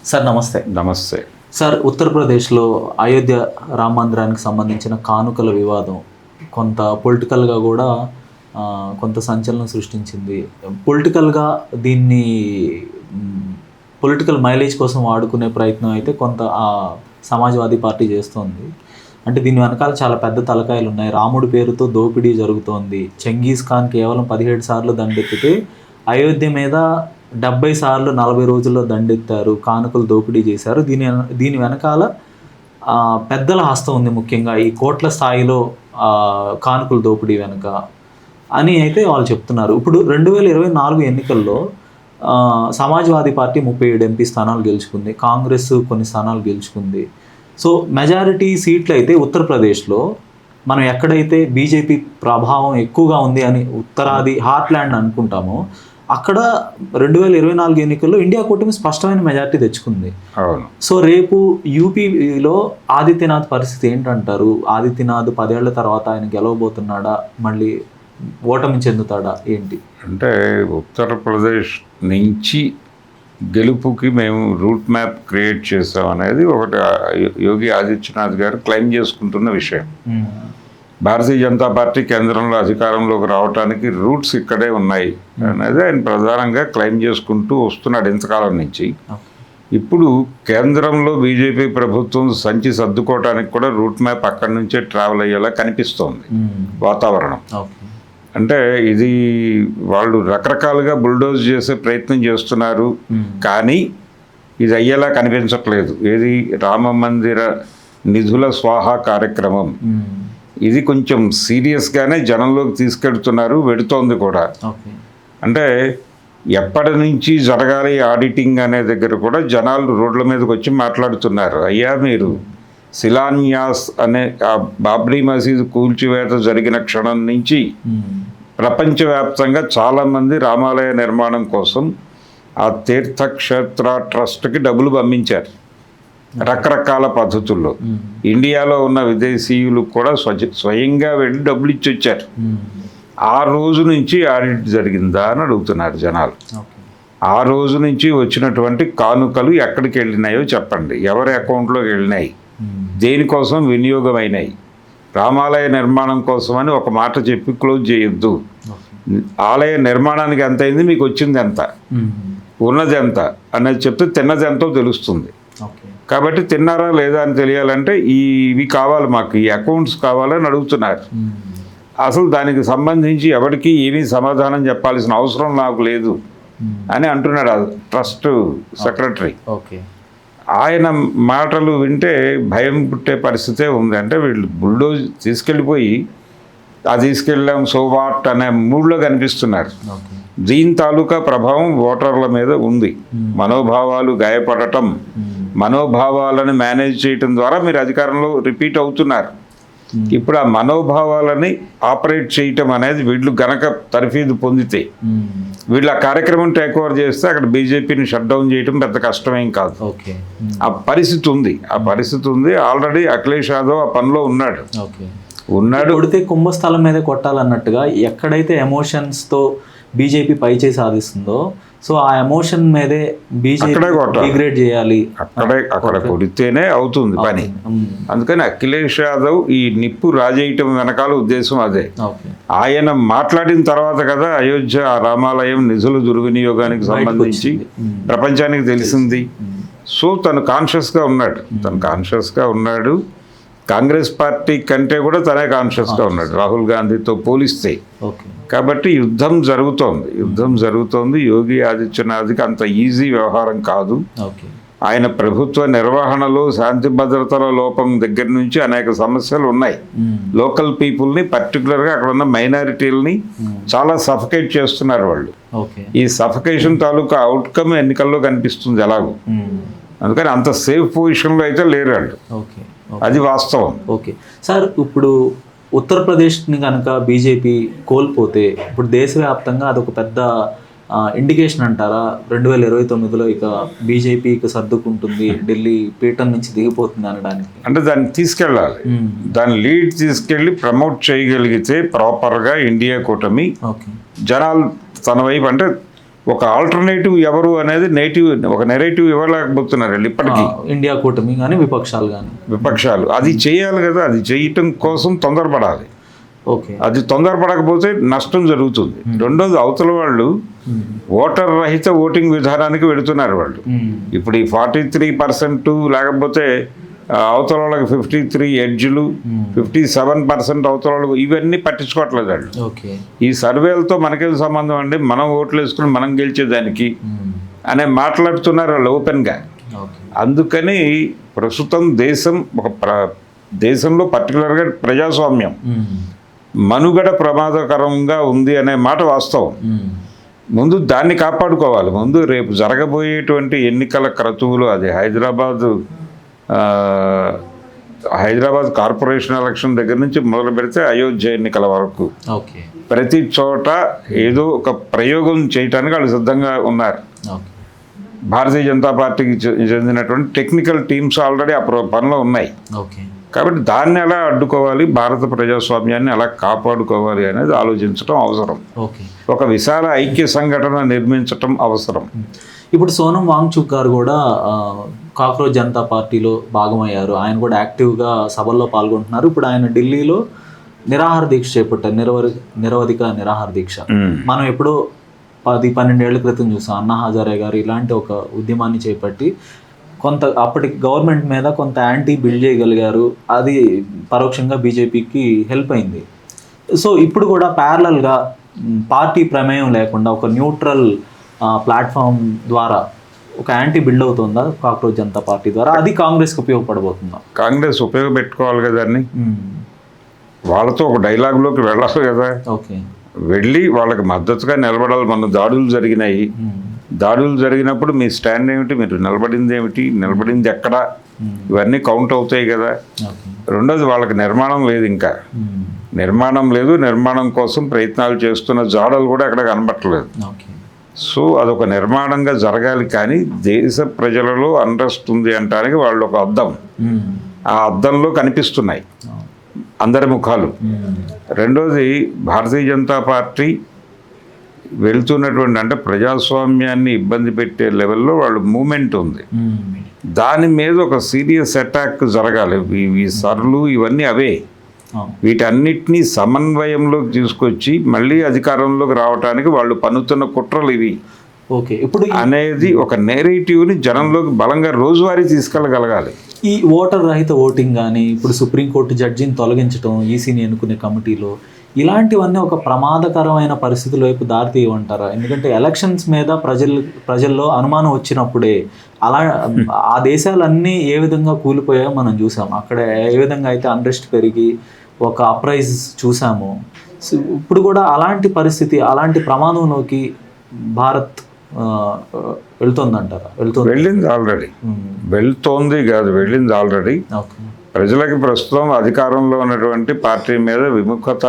Sir నమస్తే. నమస్తే sir, ఉత్తరప్రదేశ్లో అయోధ్య రామ మందిరానికి సంబంధించిన కానుకల వివాదం కొంత పొలిటికల్గా కూడా కొంత సంచలనం సృష్టించింది. పొలిటికల్గా దీన్ని పొలిటికల్ మైలేజ్ కోసం వాడుకునే ప్రయత్నం అయితే కొంత సమాజ్వాదీ పార్టీ చేస్తోంది. అంటే దీని వెనకాల చాలా పెద్ద తలకాయలు ఉన్నాయి. రాముడి పేరుతో దోపిడీ జరుగుతోంది. చెంగీజ్ ఖాన్ కేవలం 17 సార్లు దండెత్తితే అయోధ్య మీద 70 సార్లు 40 రోజుల్లో దండెత్తారు, కానుకలు దోపిడీ చేశారు. దీని వెనకాల పెద్దల హస్తం ఉంది, ముఖ్యంగా ఈ కోట్ల స్థాయిలో కానుకల దోపిడీ వెనుక అని అయితే వాళ్ళు చెప్తున్నారు. ఇప్పుడు 2024 ఎన్నికల్లో సమాజ్వాదీ పార్టీ 37 ఎంపీ స్థానాలు గెలుచుకుంది, కాంగ్రెస్ కొన్ని స్థానాలు గెలుచుకుంది. సో మెజారిటీ సీట్లు అయితే ఉత్తరప్రదేశ్లో మనం ఎక్కడైతే బీజేపీ ప్రభావం ఎక్కువగా ఉంది అని ఉత్తరాది హార్ట్లాండ్ అనుకుంటామో అక్కడ 2024 ఎన్నికల్లో ఇండియా కూటమి స్పష్టమైన మెజారిటీ తెచ్చుకుంది. సో రేపు యూపీలో ఆదిత్యనాథ్ పరిస్థితి ఏంటంటారు? ఆదిత్యనాథ్ 10 ఏళ్ల తర్వాత ఆయన గెలవబోతున్నాడా, మళ్ళీ ఓటమి చెందుతాడా ఏంటి? అంటే ఉత్తరప్రదేశ్ నుంచి గెలుపుకి మేము రూట్ మ్యాప్ క్రియేట్ చేసాం అనేది ఒకటి యోగి ఆదిత్యనాథ్ గారు క్లెయిమ్ చేసుకుంటున్న విషయం. భారతీయ జనతా పార్టీ కేంద్రంలో అధికారంలోకి రావడానికి రూట్స్ ఇక్కడే ఉన్నాయి అనేది ఆయన ప్రధానంగా క్లెయిమ్ చేసుకుంటూ వస్తున్నాడు ఇంతకాలం నుంచి. ఇప్పుడు కేంద్రంలో బీజేపీ ప్రభుత్వం సంచి సర్దుకోవడానికి కూడా రూట్ మ్యాప్ అక్కడి నుంచే ట్రావెల్ అయ్యేలా కనిపిస్తోంది వాతావరణం. అంటే ఇది వాళ్ళు రకరకాలుగా బుల్డోజ్ చేసే ప్రయత్నం చేస్తున్నారు, కానీ ఇది అయ్యేలా కనిపించట్లేదు. ఏది రామ మందిర నిధుల స్వాహా కార్యక్రమం, ఇది కొంచెం సీరియస్గానే జనంలోకి తీసుకెళ్తున్నారు, వెడుతోంది కూడా. అంటే ఎప్పటి నుంచి జరగాలి ఆడిటింగ్ అనే దగ్గర కూడా జనాలు రోడ్ల మీదకి వచ్చి మాట్లాడుతున్నారు. అయ్యా, మీరు శిలాన్యాస్ అనే ఆ బాబ్రీ మసీదు కూల్చివేత జరిగిన క్షణం నుంచి ప్రపంచవ్యాప్తంగా చాలామంది రామాలయ నిర్మాణం కోసం ఆ తీర్థక్షేత్ర ట్రస్ట్కి డబ్బులు పంపించారు రకరకాల పద్ధతుల్లో. ఇండియాలో ఉన్న విదేశీయులు కూడా స్వయంగా వెళ్ళి డబ్బులు ఇచ్చి వచ్చారు. ఆ రోజు నుంచి ఆడిట్ జరిగిందా అని అడుగుతున్నారు జనాలు. ఆ రోజు నుంచి వచ్చినటువంటి కానుకలు ఎక్కడికి వెళ్ళినాయో చెప్పండి, ఎవరి అకౌంట్లోకి వెళ్ళినాయి, దేనికోసం వినియోగమైనాయి. రామాలయ నిర్మాణం కోసం అని ఒక మాట చెప్పి క్లోజ్ చేయొద్దు. ఆలయ నిర్మాణానికి ఎంత అయింది, మీకు వచ్చింది ఎంత, ఉన్నది ఎంత అనేది చెప్తే తిన్నది ఎంతో తెలుస్తుంది. కాబట్టి తిన్నారా లేదా అని తెలియాలంటే ఇవి కావాలి, మాకు ఈ అకౌంట్స్ కావాలని అడుగుతున్నారు. అసలు దానికి సంబంధించి ఎవరికి ఏమీ సమాధానం చెప్పాల్సిన అవసరం నాకు లేదు అని అంటున్నాడు ఆ ట్రస్ట్ సెక్రటరీ. ఆయన మాటలు వింటే భయం పుట్టే పరిస్థితే ఉంది. అంటే వీళ్ళు బుల్డోజ్ తీసుకెళ్ళిపోయి తీసుకెళ్ళాం సోవాట్ అనే మూడ్లో కనిపిస్తున్నారు. దీని తాలూకా ప్రభావం ఓటర్ల మీద ఉంది. మనోభావాలు గాయపడటం, మనోభావాలను మేనేజ్ చేయటం ద్వారా మీరు అధికారంలో రిపీట్ అవుతున్నారు. ఇప్పుడు ఆ మనోభావాలని ఆపరేట్ చేయటం అనేది వీళ్ళు గనక తర్ఫీదు పొందితే, వీళ్ళు ఆ కార్యక్రమం టేక్ ఓవర్ చేస్తే అక్కడ బీజేపీని షట్ డౌన్ చేయటం పెద్ద కష్టమేం కాదు. ఆ పరిస్థితి ఉంది. ఆల్రెడీ అఖిలేష్ యాదవ్ ఆ పనిలో ఉన్నాడు. కొడితే కుంభస్థలం మీద కొట్టాలన్నట్టుగా ఎక్కడైతే ఎమోషన్స్తో బీజేపీ పైచేయి సాధిస్తుందో, సో ఆ ఎమోషన్ మీదే బీజేపీ డిగ్రేడ్ చేయాలి, అక్కడ కొడితేనే అవుతుంది పని. అందుకని అఖిలేష్ యాదవ్ ఈ నిప్పు రాజేయటం వెనకాల ఉద్దేశం అదే. ఆయన మాట్లాడిన తర్వాత కదా అయోధ్య రామాలయం నిధుల దుర్వినియోగానికి సంబంధించి ప్రపంచానికి తెలిసింది. సో తను కాన్షియస్గా ఉన్నాడు. కాంగ్రెస్ పార్టీ కంటే కూడా తనే కాన్షియస్గా ఉన్నాడు రాహుల్ గాంధీతో పోలిస్తే. కాబట్టి యుద్ధం జరుగుతోంది. యోగి ఆదిత్యనాథ్కి అంత ఈజీ వ్యవహారం కాదు. ఆయన ప్రభుత్వ నిర్వహణలో శాంతి భద్రతల లోపం దగ్గర నుంచి అనేక సమస్యలు ఉన్నాయి. లోకల్ పీపుల్ని, పర్టికులర్గా అక్కడ ఉన్న మైనారిటీలని చాలా సఫకేట్ చేస్తున్నారు వాళ్ళు. ఈ సఫకేషన్ తాలూకా అవుట్కమ్ ఎన్నికల్లో కనిపిస్తుంది ఎలాగో. అందుకని అంత సేఫ్ పొజిషన్లో అయితే లేరు వాళ్ళు. అది వాస్తవం. సార్, ఇప్పుడు ఉత్తరప్రదేశ్ని కనుక బీజేపీ కోల్పోతే ఇప్పుడు దేశవ్యాప్తంగా అదొక పెద్ద ఇండికేషన్ అంటారా? 2029లో ఇక బీజేపీకి సర్దుకుంటుంది, ఢిల్లీ పీఠం నుంచి దిగిపోతుంది అనడానికి. అంటే దాన్ని తీసుకెళ్ళాలి, దాన్ని లీడ్ తీసుకెళ్ళి ప్రమోట్ చేయగలిగితే ప్రాపర్గా ఇండియా కూటమి జనాలు తన వైపు, అంటే ఒక ఆల్టర్నేటివ్ ఎవరు అనేది ఒక నెరేటివ్ ఇవ్వలేకపోతున్నారు వీళ్ళు ఇప్పటికీ. ఇండియా కూటమి కానీ విపక్షాలు కానీ. విపక్షాలు అది చేయాలి కదా, అది చేయటం కోసం తొందరపడాలి. ఓకే. అది తొందరపడకపోతే నష్టం జరుగుతుంది. రెండోది, అవతల వాళ్ళు ఓటర్ రహిత ఓటింగ్ విధానానికి వెళుతున్నారు వాళ్ళు. ఇప్పుడు ఈ 43% లేకపోతే అవతల వాళ్ళకి 53 ఎడ్జ్లు, 57% అవతల వాళ్ళకి, ఇవన్నీ పట్టించుకోవట్లేదు వాళ్ళు. ఈ సర్వేలతో మనకేం సంబంధం అండి, మనం ఓట్లు వేసుకుని మనం గెలిచేదానికి అనే మాట్లాడుతున్నారు వాళ్ళు ఓపెన్గా. అందుకని ప్రస్తుతం దేశంలో పర్టికులర్గా ప్రజాస్వామ్యం మనుగడ ప్రమాదకరంగా ఉంది అనే మాట వాస్తవం. ముందు దాన్ని కాపాడుకోవాలి. ముందు రేపు జరగబోయేటువంటి ఎన్నికల క్రతువులు, అది హైదరాబాద్ కార్పొరేషన్ ఎలక్షన్ దగ్గర నుంచి మొదలు పెడితే అయోధ్య ఎన్నికల వరకు ప్రతి చోట ఏదో ఒక ప్రయోగం చేయటానికి వాళ్ళు సిద్ధంగా ఉన్నారు. భారతీయ జనతా పార్టీకి చెందినటువంటి టెక్నికల్ టీమ్స్ ఆల్రెడీ ఆ పనిలో ఉన్నాయి. కాబట్టి దాన్ని ఎలా అడ్డుకోవాలి, భారత ప్రజాస్వామ్యాన్ని ఎలా కాపాడుకోవాలి అనేది ఆలోచించడం అవసరం. ఒక విశాల ఐక్య సంఘటన నిర్మించటం అవసరం. ఇప్పుడు సోనం వాంగ్చుక్ గారు కూడా కాక్రోచ్ జనతా పార్టీలో భాగమయ్యారు. ఆయన కూడా యాక్టివ్గా సభల్లో పాల్గొంటున్నారు. ఇప్పుడు ఆయన ఢిల్లీలో నిరాహార దీక్ష చేపట్టారు, నిరవధిక నిరాహార దీక్ష. మనం ఎప్పుడో 10-12 ఏళ్ల క్రితం చూసాం అన్నా హజారే గారు ఇలాంటి ఒక ఉద్యమాన్ని చేపట్టి అప్పటి గవర్నమెంట్ మీద కొంత యాంటీ బిల్డ్ చేయగలిగారు. అది పరోక్షంగా బీజేపీకి హెల్ప్ అయింది. సో ఇప్పుడు కూడా ప్యారలల్గా పార్టీ ప్రమేయం లేకుండా ఒక న్యూట్రల్ ప్లాట్ఫామ్ ద్వారా ఒక యాంటీ బిల్డ్ అవుతుందా కాక్రోచ్ జనతా పార్టీ ద్వారా? అది కాంగ్రెస్కి ఉపయోగపడబోతుందా? కాంగ్రెస్ ఉపయోగపెట్టుకోవాలి కదా దాన్ని. వాళ్ళతో ఒక డైలాగ్లోకి వెళ్ళాలి కదా. వెళ్ళి వాళ్ళకి మద్దతుగా నిలబడాలి. మన దాడులు జరిగినప్పుడు మీ స్టాండ్ ఏమిటి, మీరు నిలబడింది ఎక్కడ, ఇవన్నీ కౌంట్ అవుతాయి కదా. రెండోది, వాళ్ళకి నిర్మాణం లేదు, ఇంకా నిర్మాణం కోసం ప్రయత్నాలు చేస్తున్న జాడలు కూడా ఎక్కడ కనబట్టలేదు. సో అదొక నిర్మాణంగా జరగాలి. కానీ దేశ ప్రజలలో అన్రెస్ట్ ఉంది అంటానికి వాళ్ళు ఒక అద్దం, ఆ అద్దంలో కనిపిస్తున్నాయి అందరి ముఖాలు. రెండోది, భారతీయ జనతా పార్టీ వెళ్తున్నటువంటి, అంటే ప్రజాస్వామ్యాన్ని ఇబ్బంది పెట్టే లెవెల్లో వాళ్ళు మూమెంట్ ఉంది. దాని మీద ఒక సీరియస్ అటాక్ జరగాలి. ఈ సర్లు ఇవన్నీ అవే. వీటన్నిటినీ సమన్వయంలోకి తీసుకొచ్చి మళ్ళీ అధికారంలోకి రావడానికి వాళ్ళు పన్నుతున్న కుట్రలు ఇవి. ఇప్పుడు అనేది ఒక నేరేటివ్ని జనంలోకి బలంగా రోజువారీ తీసుకెళ్ళగలగాలి. ఈ ఓటర్ రహిత ఓటింగ్ కానీ, ఇప్పుడు సుప్రీంకోర్టు జడ్జిని తొలగించడం ఈసీని ఎన్నుకునే కమిటీలో, ఇలాంటివన్నీ ఒక ప్రమాదకరమైన పరిస్థితుల వైపు దారితీయమంటారా? ఎందుకంటే ఎలక్షన్స్ మీద ప్రజల్లో అనుమానం వచ్చినప్పుడే ఆ దేశాలన్నీ ఏ విధంగా కూలిపోయాయో మనం చూసాం. అక్కడ ఏ విధంగా అయితే అన్రెస్ట్ పెరిగి ఒక అప్రైజ్ చూసాము. ఇప్పుడు కూడా అలాంటి పరిస్థితి, అలాంటి ప్రమాదంలోకి భారత్ వెళ్తుందంటారా? వెళ్ళింది ఆల్రెడీ. వెళ్ళింది ఆల్రెడీ. ప్రజలకి ప్రస్తుతం అధికారంలో ఉన్నటువంటి పార్టీ మీద విముఖత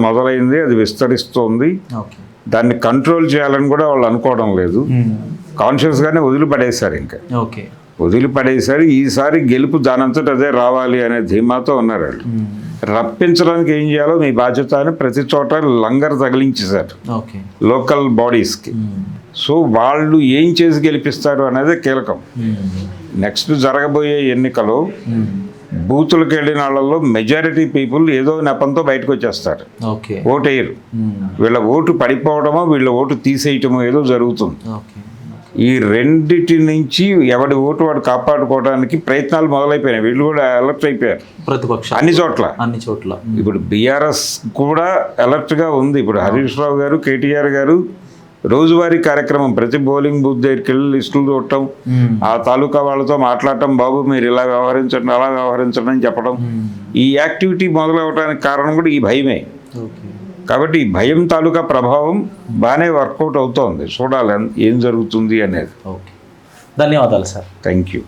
మొదలైంది. అది విస్తరిస్తోంది. దాన్ని కంట్రోల్ చేయాలని కూడా వాళ్ళు అనుకోవడం లేదు. కాన్షియస్గానే వదిలిపడేశారు. వదిలిపడేశారు. ఈసారి గెలుపు దానంతట అదే రావాలి అనే ధీమాతో ఉన్నారు వాళ్ళు. రప్పించడానికి ఏం చేయాలో మీ బాధ్యత అని ప్రతి చోట లంగర్ తగిలించేశారు లోకల్ బాడీస్కి. సో వాళ్ళు ఏం చేసి గెలిపిస్తారు అనేది కీలకం. నెక్స్ట్ జరగబోయే ఎన్నికలో బూతులకు వెళ్ళిన వాళ్ళలో మెజారిటీ పీపుల్ ఏదో నెపంతో బయటకు వచ్చేస్తారు, ఓటేయరు. వీళ్ళ ఓటు పడిపోవడమో వీళ్ళ ఓటు తీసేయటమో ఏదో జరుగుతుంది. ఈ రెండిటి నుంచి ఎవడి ఓటు వాడు కాపాడుకోవడానికి ప్రయత్నాలు మొదలైపోయినాయి. వీళ్ళు కూడా అలర్ట్ అయిపోయారు ప్రతిపక్షం అన్ని చోట్ల. ఇప్పుడు బీఆర్ఎస్ కూడా అలర్ట్గా ఉంది. ఇప్పుడు హరీష్ రావు గారు, కేటీఆర్ గారు రోజువారీ కార్యక్రమం, ప్రతి బౌలింగ్ బూత్ దగ్గరికి వెళ్ళి లిస్టులు చూడటం, ఆ తాలూకా వాళ్ళతో మాట్లాడటం, బాబు మీరు ఇలా వ్యవహరించండి అలా వ్యవహరించండి అని చెప్పడం. ఈ యాక్టివిటీ మొదలవడానికి కారణం కూడా ఈ భయమే. కాబట్టి ఈ భయం తాలూకా ప్రభావం బాగానే వర్కౌట్ అవుతోంది. చూడాలి ఏం జరుగుతుంది అనేది. ధన్యవాదాలు సార్. Thank you.